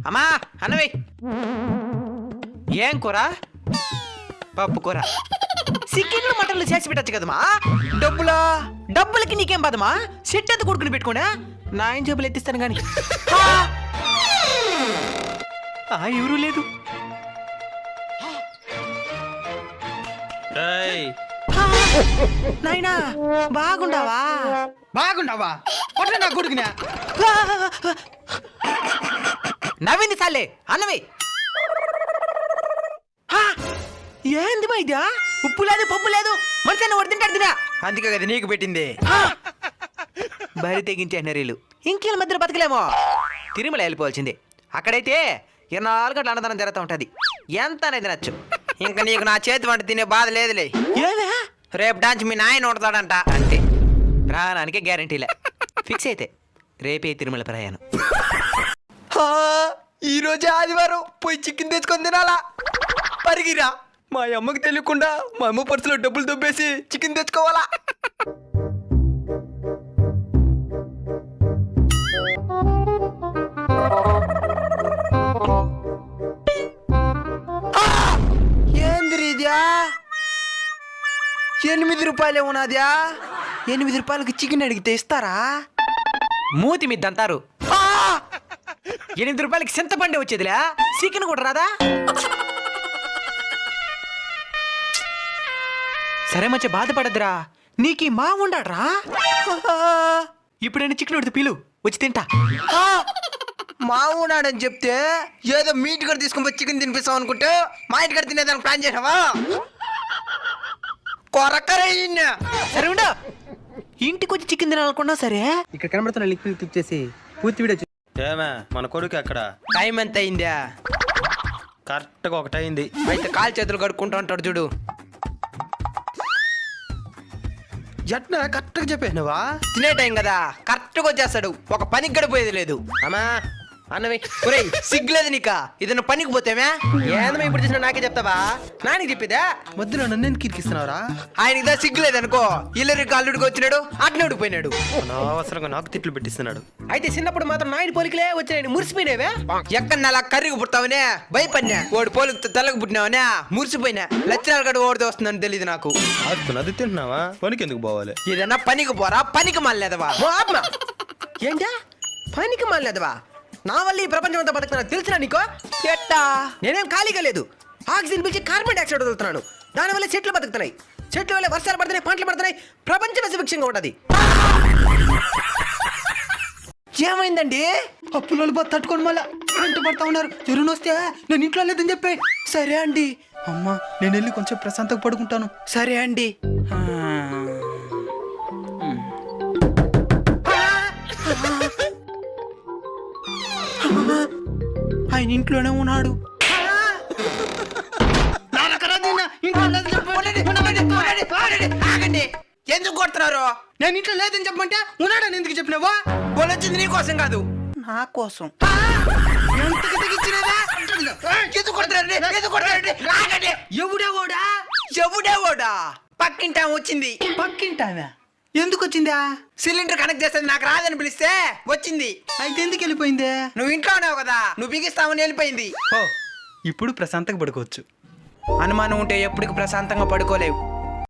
అమ్మా అన్నవి ఏం కూర? పప్పు కూర. చికెన్లు మటన్లు చేసి పెట్టచ్చు కదమ్మా. డబ్బులకి నీకేం బాదమ్మా? సెట్ ఎంత కొడుకుని పెట్టుకోండా నా ఏం జబ్బులు ఎత్తిస్తాను గాని. ఎవరూ లేదు. నాయనా బాగుండావా? నా కొడుకునే నవ్వింది సాలే అన్నవి. ఏంది మైదా? ఉప్పు లేదు పప్పు లేదు, మనిషి అన్న తింటాడు తినా. అందుకే కదా నీకు పెట్టింది. బరి తెగించే నరీలు ఇంకేళ్ళ మధ్యలో బతకలేమో. తిరుమల వెళ్ళిపోవాల్సిందే. అక్కడైతే 24 గంటల అన్నదానం జరుగుతూ ఉంటది. ఎంత అనేది నచ్చు. ఇంకా నీకు నా చేతి వంట తినే బాధ లేదులే. రేపు డాన్స్ మీ నాయన వండుతాడంట. అంతే, ప్రాణానికే గ్యారంటీలే. ఫిక్స్ అయితే రేపే తిరుమల ప్రయాణం. ఈరోజే ఆదివారం, పోయి చికెన్ తెచ్చుకొని తినాలా. పరిగిరా, మా అమ్మకి తెలియకుండా మా అమ్మ పర్సులో డబ్బులు దొబ్బేసి చికెన్ తెచ్చుకోవాలా. ఏందిరీద్యా? 8 రూపాయలే ఉన్నదా? 8 రూపాయలకి చికెన్ అడిగితే ఇస్తారా? మూతి మీద అంటారు. 8 రూపాయలకి చింతపండు వచ్చేదిలే, చికెన్ కూడా రాదా? సరే మంచి బాధపడద్దురా, నీకు మా ఉండాడ్రా. ఇప్పుడు నేను చికెన్ ఉడితే పీలు వచ్చి తింటా. మా ఉన్నాడని చెప్తే ఏదో మీ ఇంటి కూడా తీసుకొని పోయి చికెన్ తినిపిస్తాం అనుకుంటే మా ఇంటి కూడా తినేదానికి ప్లాన్ చేసావా? కొరకరే. సరే ఉండు, ఇంటికి వచ్చి చికెన్ తినాలనుకున్నా సరే. ఇక్కడ కనబడుతున్న లింక్ క్లిక్ చేసి పూర్తి వీడియో ఏమే మన కొడుకు ఎక్కడ? టైం ఎంత అయిందా? కరెక్ట్గా 1 అయింది. అయితే కాలు చేతులు కడుక్కుంటూ ఉంటాడు చూడు. జట్న కరెక్ట్గా చెప్పేసినవా? తినే టైం కదా, కరెక్ట్గా వచ్చేస్తాడు. ఒక పనికి గడిపోయేది లేదు. అమ్మా అన్నవి సిగ్గులేదు నీకా? ఇదన్న పనికి పోతేమే ఏదమ్మా ఇప్పుడు చేసిన నాకే చెప్తావా? నానికి చెప్పేదా? మధ్యలో నన్ను ఎందుకు ఇరికిస్తున్నావురా? ఆయనకి దా సిగ్గులేదు అనుకో. ఇల్లరికి అల్లుడికి వచ్చినాడు, అట్నే ఉడిపోయినాడు. అనవసరంగా నాకు తిట్లు పెట్టిస్తున్నాడు. అయితే చిన్నప్పుడు మాత్రం నాయన పోలికలే వచ్చాయని మురిసిపోయినావే. ఎక్కడ అలా కర్రీకి పుడతావనే భయపడినా, ఓడి పోలికి తెల్లకి పుట్టినావనే మురిసిపోయినా. లచ్చనాలు గడు ఓడితే వస్తుందని తెలియదు నాకు. అది తింటున్నావా? పనికి ఎందుకు పోవాలి? ఏదన్నా పనికి పోరా, పనికి మాలేదవా? ఏంటా పనికి మాలేదవా? నా వల్ల ఈ ప్రపంచం అంతా బతుకుతున్నా తెలుసునా నీకో? ఎట్టా? నేనేం ఖాళీగా లేదు. ఆక్సిజన్ పిలిచి కార్బన్ డైఆక్సైడ్ వదులుతున్నాను. దానివల్ల చెట్లు బతుకుతున్నాయి. చెట్ల వల్ల వర్షాలు పడుతున్నాయి, పంటలు పడుతున్నాయి, ప్రపంచం సుభిక్షంగా ఉంటది. ఏమైందండి? అప్పుల తట్టుకొని మళ్ళా వెంట పడతా ఉన్నారు. జ్వరం వస్తే నేను ఇంట్లో లేదని చెప్పి. సరే అండి. అమ్మా నేను వెళ్ళి కొంచెం ప్రశాంతంగా పడుకుంటాను. సరే అండి. ఆయన ఇంట్లోనే ఉన్నాడు. ఎందుకు కొడుతున్నారు? నేను ఇంట్లో లేదని చెప్పమంటే ఉన్నాడని ఎందుకు చెప్పినావా? వచ్చింది నీ కోసం కాదు, నా కోసం. ఎవడేవోడా? పక్కింటా వచ్చింది. పక్కింటావా? ఎందుకు వచ్చిందా? సిలిండర్ కనెక్ట్ చేస్తుంది, నాకు రాదని పిలిస్తే వచ్చింది. అయితే ఎందుకు వెళ్ళిపోయిందే? నువ్వు ఇంట్లో ఉన్నావు కదా, నువ్వు బిగిస్తావని వెళ్ళిపోయింది. ఓ ఇప్పుడు ప్రశాంతంగా పడుకోవచ్చు. అనుమానం ఉంటే ఎప్పటికి ప్రశాంతంగా పడుకోలేవు.